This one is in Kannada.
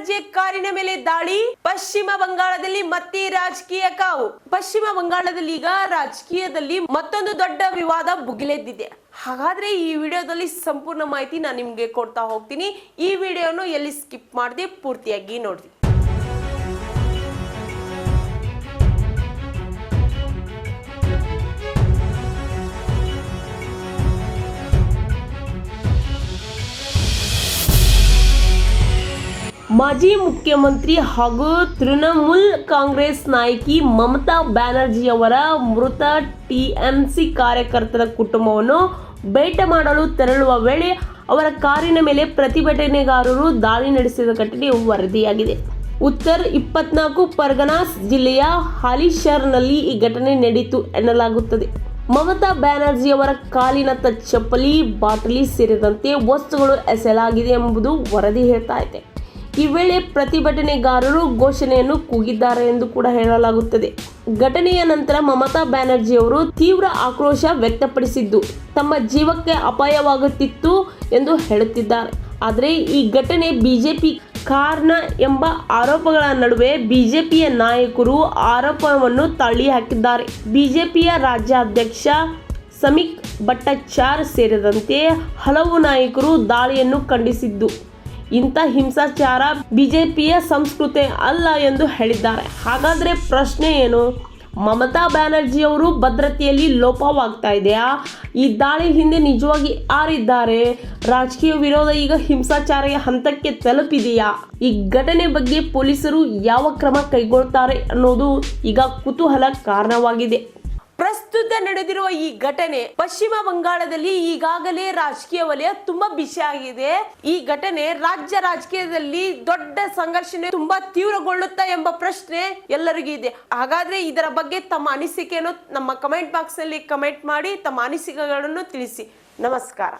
ಬ್ಯಾನರ್ಜಿ ಕಾರಿನ ಮೇಲೆ ದಾಳಿ. ಪಶ್ಚಿಮ ಬಂಗಾಳದಲ್ಲಿ ಮತ್ತೆ ರಾಜಕೀಯ ಕಾವು. ಪಶ್ಚಿಮ ಬಂಗಾಳದಲ್ಲಿ ಈಗ ರಾಜಕೀಯದಲ್ಲಿ ಮತ್ತೊಂದು ದೊಡ್ಡ ವಿವಾದ ಭುಗಿಲೆದ್ದಿದೆ. ಹಾಗಾದ್ರೆ ಈ ವಿಡಿಯೋದಲ್ಲಿ ಸಂಪೂರ್ಣ ಮಾಹಿತಿ ನಾನು ನಿಮ್ಗೆ ಕೊಡ್ತಾ ಹೋಗ್ತೀನಿ. ಈ ವಿಡಿಯೋನು ಎಲ್ಲಿ ಸ್ಕಿಪ್ ಮಾಡದೆ ಪೂರ್ತಿಯಾಗಿ ನೋಡಿ. ಮಾಜಿ ಮುಖ್ಯಮಂತ್ರಿ ಹಾಗೂ ತೃಣಮೂಲ್ ಕಾಂಗ್ರೆಸ್ ನಾಯಕಿ ಮಮತಾ ಬ್ಯಾನರ್ಜಿಯವರ ಮೃತ ಟಿಎಂಸಿ ಕಾರ್ಯಕರ್ತರ ಕುಟುಂಬವನ್ನು ಭೇಟಿ ಮಾಡಲು ತೆರಳುವ ವೇಳೆ ಅವರ ಕಾರಿನ ಮೇಲೆ ಪ್ರತಿಭಟನೆಗಾರರು ದಾಳಿ ನಡೆಸಿದ ಘಟನೆ ವರದಿಯಾಗಿದೆ. ಉತ್ತರ 24 ಪರ್ಗನಾಸ್ ಜಿಲ್ಲೆಯ ಹಾಲಿಶರ್ನಲ್ಲಿ ಈ ಘಟನೆ ನಡೆಯಿತು ಎನ್ನಲಾಗುತ್ತದೆ. ಮಮತಾ ಬ್ಯಾನರ್ಜಿಯವರ ಕಾಲಿನ ಚಪ್ಪಲಿ, ಬಾಟಲಿ ಸೇರಿದಂತೆ ವಸ್ತುಗಳು ಎಸೆಯಲಾಗಿದೆ ಎಂಬುದು ವರದಿ ಹೇಳ್ತಾ ಇದೆ. ಈ ವೇಳೆ ಪ್ರತಿಭಟನೆಗಾರರು ಘೋಷಣೆಯನ್ನು ಕೂಗಿದ್ದಾರೆ ಎಂದು ಕೂಡ ಹೇಳಲಾಗುತ್ತದೆ. ಘಟನೆಯ ನಂತರ ಮಮತಾ ಬ್ಯಾನರ್ಜಿಯವರು ತೀವ್ರ ಆಕ್ರೋಶ ವ್ಯಕ್ತಪಡಿಸಿದ್ದು ತಮ್ಮ ಜೀವಕ್ಕೆ ಅಪಾಯವಾಗುತ್ತಿತ್ತು ಎಂದು ಹೇಳುತ್ತಿದ್ದಾರೆ. ಆದರೆ ಈ ಘಟನೆ ಬಿಜೆಪಿ ಕಾರಣ ಎಂಬ ಆರೋಪಗಳ ನಡುವೆ ಬಿಜೆಪಿಯ ನಾಯಕರು ಆರೋಪವನ್ನು ತಳ್ಳಿ ಹಾಕಿದ್ದಾರೆ. ಬಿಜೆಪಿಯ ರಾಜ್ಯಾಧ್ಯಕ್ಷ ಸಮೀಕ್ ಭಟ್ಟಾಚಾರ್ಯ ಸೇರಿದಂತೆ ಹಲವು ನಾಯಕರು ದಾಳಿಯನ್ನು ಖಂಡಿಸಿದ್ದು ಇಂಥ ಹಿಂಸಾಚಾರ ಬಿಜೆಪಿಯ ಸಂಸ್ಕೃತಿ ಅಲ್ಲ ಎಂದು ಹೇಳಿದ್ದಾರೆ. ಹಾಗಾದ್ರೆ ಪ್ರಶ್ನೆ ಏನು? ಮಮತಾ ಬ್ಯಾನರ್ಜಿಯವರು ಭದ್ರತೆಯಲ್ಲಿ ಲೋಪವಾಗ್ತಾ ಇದೆಯಾ? ಈ ದಾಳಿ ಹಿಂದೆ ನಿಜವಾಗಿ ಯಾರಿದ್ದಾರೆ? ರಾಜಕೀಯ ವಿರೋಧ ಈಗ ಹಿಂಸಾಚಾರ ಹಂತಕ್ಕೆ ತಲುಪಿದೆಯಾ? ಈ ಘಟನೆ ಬಗ್ಗೆ ಪೊಲೀಸರು ಯಾವ ಕ್ರಮ ಕೈಗೊಳ್ತಾರೆ ಅನ್ನೋದು ಈಗ ಕುತೂಹಲ ಕಾರಣವಾಗಿದೆ. ಪ್ರಸ್ತುತ ನಡೆದಿರುವ ಈ ಘಟನೆ ಪಶ್ಚಿಮ ಬಂಗಾಳದಲ್ಲಿ ಈಗಾಗಲೇ ರಾಜಕೀಯ ವಲಯ ತುಂಬಾ ಬಿಸಿ ಆಗಿದೆ. ಈ ಘಟನೆ ರಾಜ್ಯ ರಾಜಕೀಯದಲ್ಲಿ ದೊಡ್ಡ ಸಂಘರ್ಷಣೆ ತುಂಬಾ ತೀವ್ರಗೊಳ್ಳುತ್ತಾ ಎಂಬ ಪ್ರಶ್ನೆ ಎಲ್ಲರಿಗೂ ಇದೆ. ಹಾಗಾದ್ರೆ ಇದರ ಬಗ್ಗೆ ತಮ್ಮ ಅನಿಸಿಕೆಯನ್ನು ನಮ್ಮ ಕಮೆಂಟ್ ಬಾಕ್ಸ್ ನಲ್ಲಿ ಕಮೆಂಟ್ ಮಾಡಿ ತಮ್ಮ ಅನಿಸಿಕೆಗಳನ್ನು ತಿಳಿಸಿ. ನಮಸ್ಕಾರ.